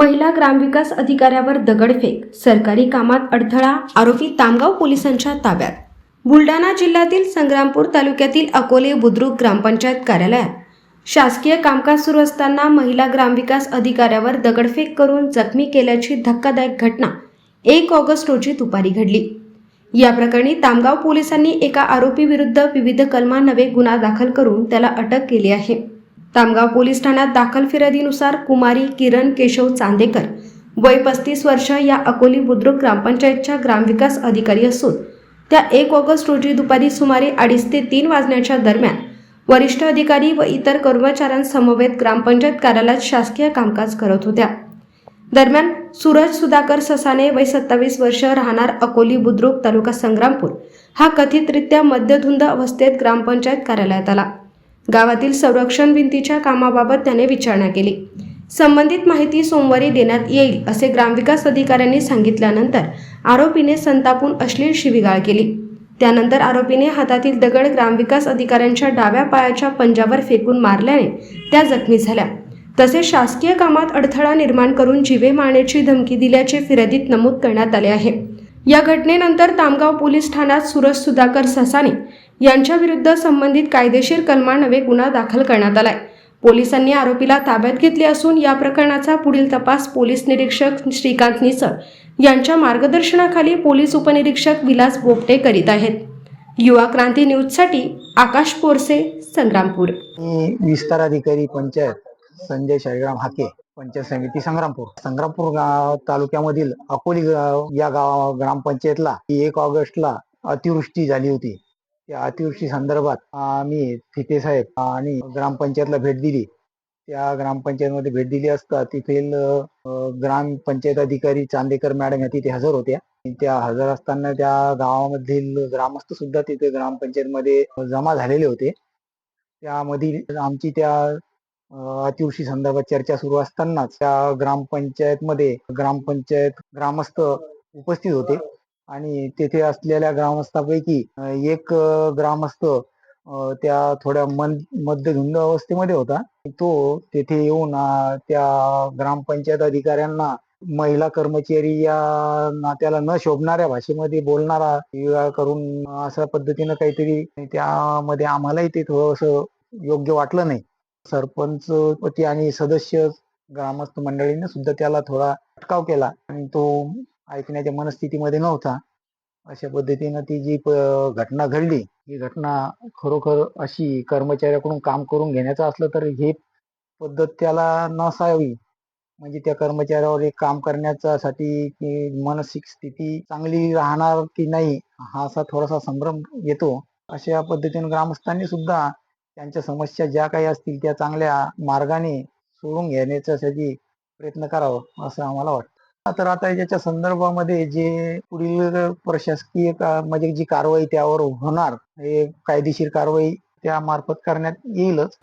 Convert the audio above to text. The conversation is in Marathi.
महिला ग्रामविकास अधिकाऱ्यावर दगडफेक, सरकारी कामात अडथळा, आरोपी तामगाव पोलिसांच्या ताब्यात. बुलढाणा जिल्ह्यातील संग्रामपूर तालुक्यातील अकोले बुद्रुक ग्रामपंचायत कार्यालयात शासकीय कामकाज सुरू असताना महिला ग्रामविकास अधिकाऱ्यावर दगडफेक करून जखमी केल्याची धक्कादायक घटना 1 ऑगस्ट रोजी दुपारी घडली. या प्रकरणी तामगाव पोलिसांनी एका आरोपी विरुद्ध विविध कलमांन्वये गुन्हा दाखल करून त्याला अटक केली आहे. तामगाव पोलीस ठाण्यात दाखल फिर्यादीनुसार कुमारी किरण केशव चांदेकर वय 35 वर्ष या अकोली बुद्रुक ग्रामपंचायतच्या ग्रामविकास अधिकारी असून त्या 1 ऑगस्ट रोजी दुपारी सुमारे 2:30 ते 3 वाजण्याच्या दरम्यान वरिष्ठ अधिकारी व इतर कर्मचाऱ्यांसमवेत ग्रामपंचायत कार्यालयात शासकीय कामकाज करत होत्या. दरम्यान सूरज सुधाकर ससाने वय 27 वर्ष राहणार अकोली बुद्रुक तालुका संग्रामपूर हा कथितरित्या मद्यधुंद अवस्थेत ग्रामपंचायत कार्यालयात आला. गावातील संरक्षण भिंतीच्या कामाबाबत त्याने विचारणा केली. संबंधित माहिती सोमवारी देण्यात येईल असे ग्रामविकास अधिकाऱ्यांनी सांगितल्यानंतर आरोपीने संतापून अश्लील शिवीगाळ केली. त्यानंतर आरोपीने हातातील दगड ग्रामविकास अधिकाऱ्यांच्या डाव्या पायाच्या पंजावर फेकून मारल्याने त्या जखमी झाल्या. तसेच शासकीय कामात अडथळा निर्माण करून जीवे मारण्याची धमकी दिल्याचे फिर्यादीत नमूद करण्यात आले आहे. या घटनेनंतर तामगाव पोलीस ठाण्यात सूरज सुधाकर ससाने यांच्या विरुद्ध संबंधित कायदेशीर कलमांन्वये गुन्हा दाखल करण्यात आलाय. पोलिसांनी आरोपीला ताब्यात घेतले असून या प्रकरणाचा पुढील तपास पोलीस निरीक्षक श्रीकांत निसळ यांच्या मार्गदर्शनाखाली पोलीस उपनिरीक्षक विलास बोपटे करीत आहेत. युवा क्रांती न्यूजसाठी आकाश पोरसे, संग्रामपूर. विस्तार अधिकारी पंचायत संजय शाळीराम हाके, पंचायत समिती संग्रामपूर तालुक्यामधील अकोली या ग्रामपंचायतला 1 ऑगस्टला अतिवृष्टी झाली होती. त्या अतिवृष्टी संदर्भात आम्ही थिटे साहेब आणि ग्रामपंचायतला भेट दिली. त्या ग्रामपंचायतमध्ये भेट दिली असता तेथील ग्रामपंचायत अधिकारी चांदेकर मॅडम या तिथे हजर होत्या. त्या हजर असताना त्या गावामधील ग्रामस्थ सुद्धा तिथे ग्रामपंचायतमध्ये जमा झालेले होते. त्यामधील आमची त्या अतिवृष्टी संदर्भात चर्चा सुरू असतानाच त्या ग्रामपंचायत ग्रामस्थ उपस्थित होते आणि तेथे असलेल्या ग्रामस्थापैकी एक ग्रामस्थ त्या थोड्या मद्यधुंद अवस्थेमध्ये होता. तो तेथे येऊन त्या ग्रामपंचायत अधिकाऱ्यांना महिला कर्मचारी या नात्याला न शोभणाऱ्या भाषेमध्ये बोलणारा शिवीगाळ करून अशा पद्धतीनं काहीतरी, त्यामध्ये आम्हालाही ते थोडंसं योग्य वाटलं नाही. सरपंच पती आणि सदस्य ग्रामस्थ मंडळीने सुद्धा त्याला थोडा अटकाव केला आणि तो ऐकण्याच्या मनस्थितीमध्ये नव्हता. अशा पद्धतीनं ती जी घटना घडली, ही घटना खरोखर अशी कर्मचाऱ्याकडून काम करून घेण्याचं असलं तर ही पद्धत त्याला नसावी. म्हणजे त्या कर्मचाऱ्यावर एक काम करण्यासाठी की मानसिक स्थिती चांगली राहणार की नाही हा असा थोडासा संभ्रम येतो. अशा पद्धतीने ग्रामस्थांनी सुद्धा त्यांच्या समस्या ज्या काही असतील त्या चांगल्या मार्गाने सोडून घेण्यासाठी प्रयत्न करावा असं आम्हाला वाटतं. तर आता याच्या संदर्भामध्ये जे पुढील प्रशासकीय म्हणजे जी कारवाई त्यावर होणार, हे कायदेशीर कारवाई त्या मार्फत करण्यात येईलच.